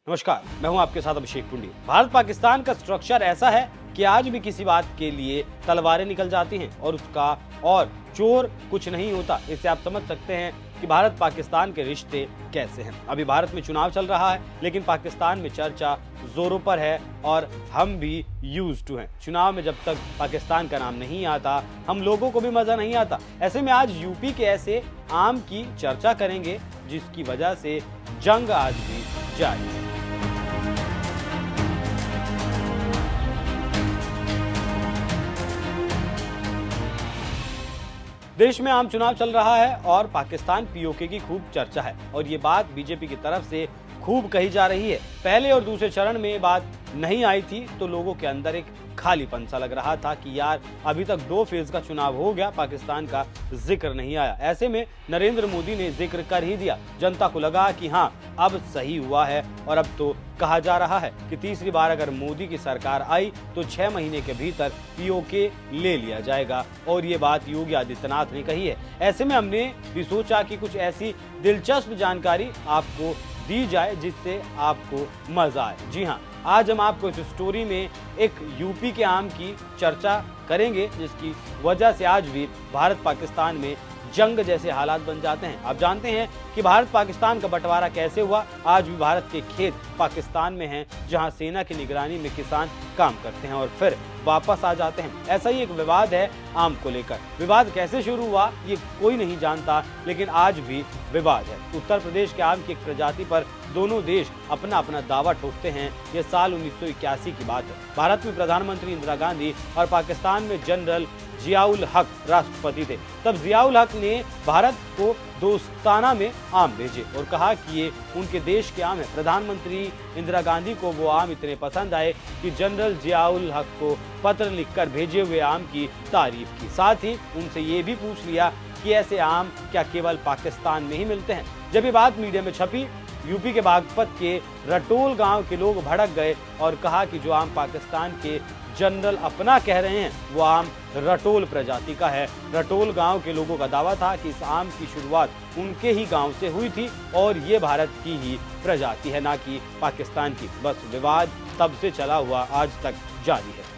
नमस्कार, मैं हूं आपके साथ अभिषेक पुंडी। भारत पाकिस्तान का स्ट्रक्चर ऐसा है कि आज भी किसी बात के लिए तलवारें निकल जाती हैं और चोर कुछ नहीं होता। इससे आप समझ सकते हैं कि भारत पाकिस्तान के रिश्ते कैसे हैं। अभी भारत में चुनाव चल रहा है, लेकिन पाकिस्तान में चर्चा जोरों पर है और हम भी यूज्ड टू हैं। चुनाव में जब तक पाकिस्तान का नाम नहीं आता, हम लोगों को भी मजा नहीं आता। ऐसे में आज यूपी के ऐसे आम की चर्चा करेंगे जिसकी वजह से जंग आज भी जारी है। देश में आम चुनाव चल रहा है और पाकिस्तान पीओके की खूब चर्चा है और ये बात बीजेपी की तरफ से खूब कही जा रही है। पहले और दूसरे चरण में ये बात नहीं आई थी तो लोगों के अंदर एक खालीपन सा लग रहा था कि यार अभी तक 2 फेज का चुनाव हो गया, पाकिस्तान का जिक्र नहीं आया। ऐसे में नरेंद्र मोदी ने जिक्र कर ही दिया। जनता को लगा कि हाँ, अब सही हुआ है और अब तो कहा जा रहा है कि तीसरी बार अगर मोदी की सरकार आई तो 6 महीने के भीतर पीओके ले लिया जाएगा और ये बात योगी आदित्यनाथ ने कही है। ऐसे में हमने भी सोचा कि कुछ ऐसी दिलचस्प जानकारी आपको दी जाए जिससे आपको मजा आए। जी हाँ, आज हम आपको इस स्टोरी में एक यूपी के आम की चर्चा करेंगे जिसकी वजह से आज भी भारत पाकिस्तान में जंग जैसे हालात बन जाते हैं। आप जानते हैं कि भारत पाकिस्तान का बंटवारा कैसे हुआ। आज भी भारत के खेत पाकिस्तान में हैं, जहां सेना की निगरानी में किसान काम करते हैं और फिर वापस आ जाते हैं। ऐसा ही एक विवाद है आम को लेकर। विवाद कैसे शुरू हुआ ये कोई नहीं जानता, लेकिन आज भी विवाद है। उत्तर प्रदेश के आम की एक प्रजाति पर दोनों देश अपना अपना दावा ठोकते हैं। ये साल 1981 की बात है। भारत में प्रधानमंत्री इंदिरा गांधी और पाकिस्तान में जनरल जियाउल हक राष्ट्रपति थे। तब जियाउल हक ने भारत को दोस्ताना में आम भेजे और कहा कि ये उनके देश के आम है। प्रधानमंत्री इंदिरा गांधी को वो आम इतने पसंद आए कि जनरल जियाउल हक को पत्र लिखकर भेजे हुए आम की तारीफ की। साथ ही उनसे ये भी पूछ लिया कि ऐसे आम क्या केवल पाकिस्तान में ही मिलते हैं। जब ये बात मीडिया में छपी, यूपी के बागपत के रटोल गांव के लोग भड़क गए और कहा कि जो आम पाकिस्तान के जनरल अपना कह रहे हैं वो आम रटोल प्रजाति का है। रटोल गांव के लोगों का दावा था कि इस आम की शुरुआत उनके ही गांव से हुई थी और ये भारत की ही प्रजाति है, ना कि पाकिस्तान की। बस विवाद तब से चला हुआ आज तक जारी है।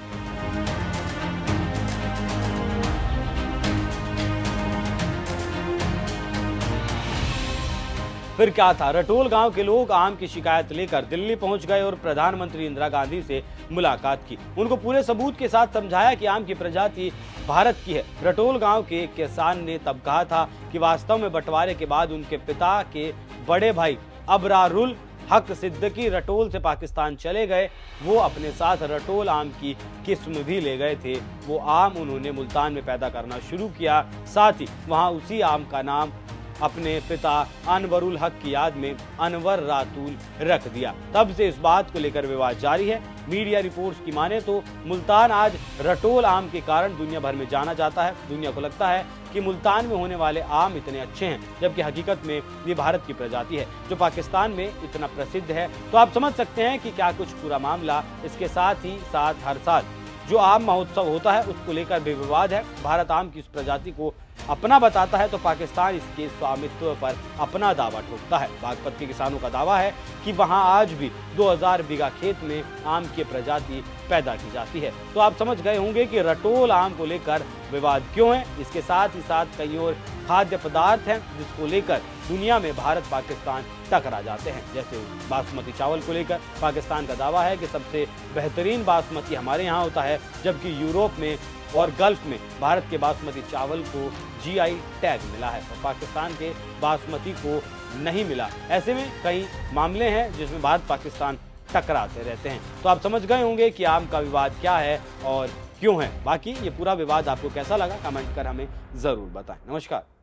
फिर क्या था, रटोल गांव के लोग आम की शिकायत लेकर दिल्ली पहुंच गए और प्रधानमंत्री इंदिरा गांधी से मुलाकात की। उनको पूरे सबूत के साथ समझाया कि आम की प्रजाति भारत की है। रटोल गांव के किसान ने तब कहा था कि वास्तव में बंटवारे के बाद उनके पिता के बड़े भाई अबरारुल हक सिद्दीकी रटोल से पाकिस्तान चले गए। वो अपने साथ रटोल आम की किस्म भी ले गए थे। वो आम उन्होंने मुल्तान में पैदा करना शुरू किया। साथ ही वहाँ उसी आम का नाम अपने पिता अनवरुल हक की याद में अनवर रातूल रख दिया। तब से इस बात को लेकर विवाद जारी है। मीडिया रिपोर्ट्स की माने तो मुल्तान आज रटोल आम के कारण दुनिया भर में जाना जाता है। दुनिया को लगता है कि मुल्तान में होने वाले आम इतने अच्छे हैं, जबकि हकीकत में ये भारत की प्रजाति है जो पाकिस्तान में इतना प्रसिद्ध है। तो आप समझ सकते हैं कि क्या कुछ पूरा मामला। इसके साथ ही साथ हर साल जो आम महोत्सव होता है उसको लेकर भी विवाद है। भारत आम की इस प्रजाति को अपना बताता है तो पाकिस्तान इसके स्वामित्व पर अपना दावा ठोकता है। बागपत के किसानों का दावा है कि वहां आज भी 2000 बीघा खेत में आम की प्रजाति पैदा की जाती है। तो आप समझ गए होंगे कि रटोल आम को लेकर विवाद क्यों है। इसके साथ ही साथ कई और खाद्य पदार्थ हैं जिसको लेकर दुनिया में भारत पाकिस्तान टकरा जाते हैं। जैसे बासमती चावल को लेकर पाकिस्तान का दावा है कि सबसे बेहतरीन बासमती हमारे यहाँ होता है, जबकि यूरोप में और गल्फ में भारत के बासमती चावल को जीआई टैग मिला है और पाकिस्तान के बासमती को नहीं मिला। ऐसे में कई मामले हैं जिसमें भारत पाकिस्तान टकराते रहते हैं। तो आप समझ गए होंगे कि आम का विवाद क्या है और क्यों है। बाकी ये पूरा विवाद आपको कैसा लगा, कमेंट कर हमें जरूर बताएं। नमस्कार।